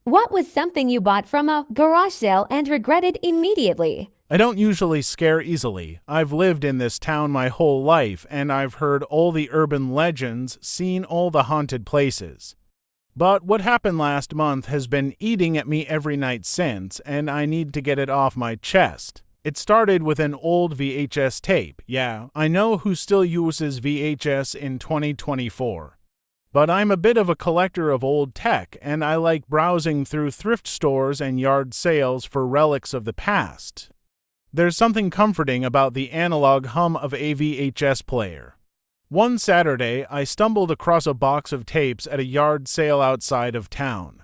What was something you bought from a garage sale and regretted immediately? I don't usually scare easily. I've lived in this town my whole life, and I've heard all the urban legends, seen all the haunted places. But what happened last month has been eating at me every night since, and I need to get it off my chest. It started with an old VHS tape. Yeah, I know who still uses VHS in 2024. But I'm a bit of a collector of old tech, and I like browsing through thrift stores and yard sales for relics of the past. There's something comforting about the analog hum of a VHS player. One Saturday, I stumbled across a box of tapes at a yard sale outside of town.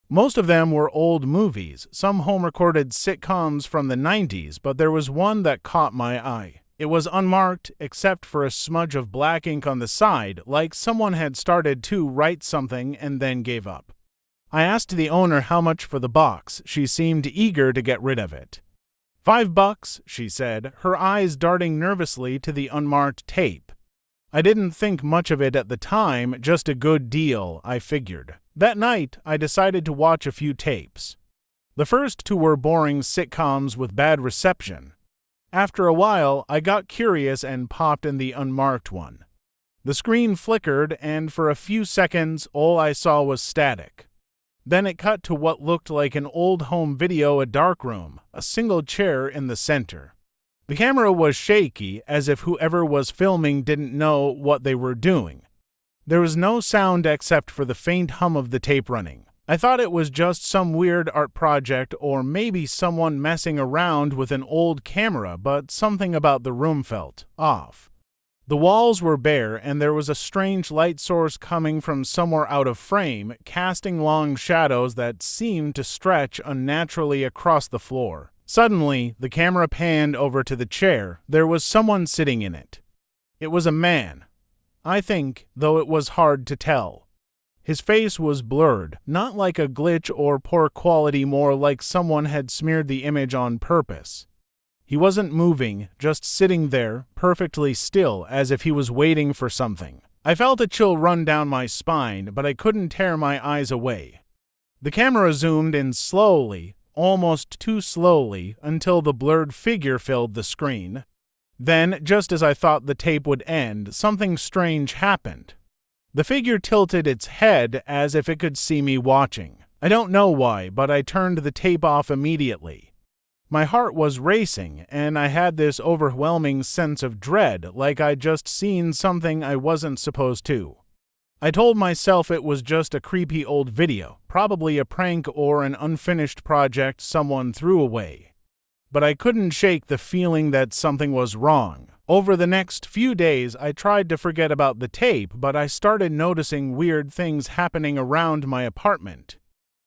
Most of them were old movies, some home-recorded sitcoms from the 90s, but there was one that caught my eye. It was unmarked, except for a smudge of black ink on the side, like someone had started to write something and then gave up. I asked the owner how much for the box. She seemed eager to get rid of it. $5, she said, her eyes darting nervously to the unmarked tape. I didn't think much of it at the time, just a good deal, I figured. That night, I decided to watch a few tapes. The first two were boring sitcoms with bad reception. After a while, I got curious and popped in the unmarked one. The screen flickered, and for a few seconds, all I saw was static. Then it cut to what looked like an old home video, a dark room, a single chair in the center. The camera was shaky, as if whoever was filming didn't know what they were doing. There was no sound except for the faint hum of the tape running. I thought it was just some weird art project or maybe someone messing around with an old camera, but something about the room felt off. The walls were bare, and there was a strange light source coming from somewhere out of frame, casting long shadows that seemed to stretch unnaturally across the floor. Suddenly, the camera panned over to the chair. There was someone sitting in it. It was a man, I think, though it was hard to tell. His face was blurred, not like a glitch or poor quality, more like someone had smeared the image on purpose. He wasn't moving, just sitting there, perfectly still, as if he was waiting for something. I felt a chill run down my spine, but I couldn't tear my eyes away. The camera zoomed in slowly, almost too slowly, until the blurred figure filled the screen. Then, just as I thought the tape would end, something strange happened. The figure tilted its head as if it could see me watching. I don't know why, but I turned the tape off immediately. My heart was racing, and I had this overwhelming sense of dread, like I'd just seen something I wasn't supposed to. I told myself it was just a creepy old video, probably a prank or an unfinished project someone threw away. But I couldn't shake the feeling that something was wrong. Over the next few days, I tried to forget about the tape, but I started noticing weird things happening around my apartment.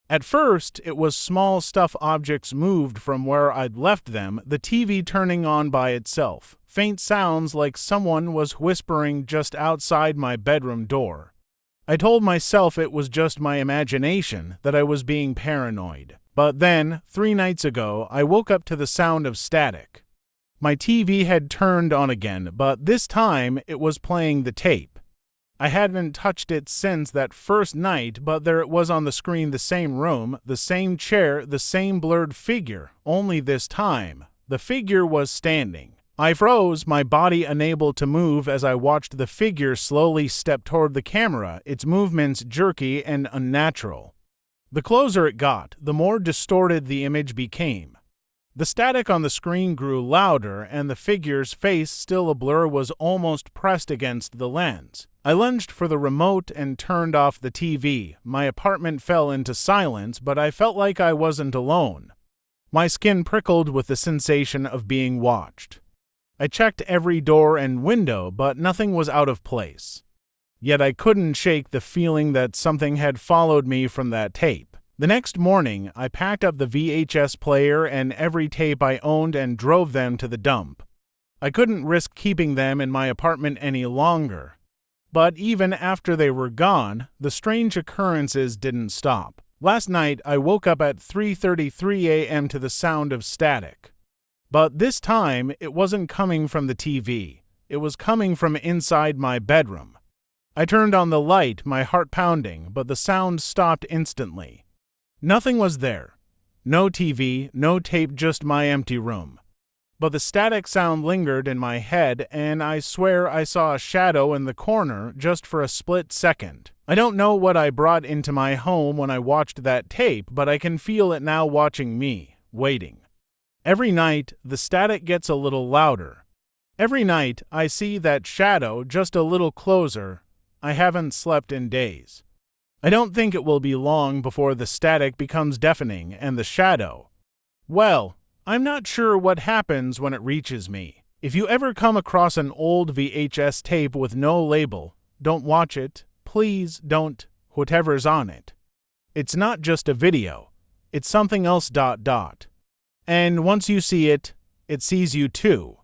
At first, it was small stuffed objects moved from where I'd left them, the TV turning on by itself, faint sounds like someone was whispering just outside my bedroom door. I told myself it was just my imagination, that I was being paranoid. But then, 3 nights ago, I woke up to the sound of static. My TV had turned on again, but this time it was playing the tape. I hadn't touched it since that first night, but there it was on the screen, the same room, the same chair, the same blurred figure, only this time, the figure was standing. I froze, my body unable to move as I watched the figure slowly step toward the camera, its movements jerky and unnatural. The closer it got, the more distorted the image became. The static on the screen grew louder, and the figure's face, still a blur, was almost pressed against the lens. I lunged for the remote and turned off the TV. My apartment fell into silence, but I felt like I wasn't alone. My skin prickled with the sensation of being watched. I checked every door and window, but nothing was out of place. Yet I couldn't shake the feeling that something had followed me from that tape. The next morning, I packed up the VHS player and every tape I owned and drove them to the dump. I couldn't risk keeping them in my apartment any longer. But even after they were gone, the strange occurrences didn't stop. Last night, I woke up at 3:33 a.m. to the sound of static. But this time, it wasn't coming from the TV. It was coming from inside my bedroom. I turned on the light, my heart pounding, but the sound stopped instantly. Nothing was there. No TV, no tape, just my empty room. But the static sound lingered in my head, and I swear I saw a shadow in the corner just for a split second. I don't know what I brought into my home when I watched that tape, but I can feel it now watching me, waiting. Every night, the static gets a little louder. Every night, I see that shadow just a little closer. I haven't slept in days. I don't think it will be long before the static becomes deafening and the shadow, well, I'm not sure what happens when it reaches me. If you ever come across an old VHS tape with no label, don't watch it. Please don't, whatever's on it. It's not just a video. It's something else. And once you see it, it sees you too.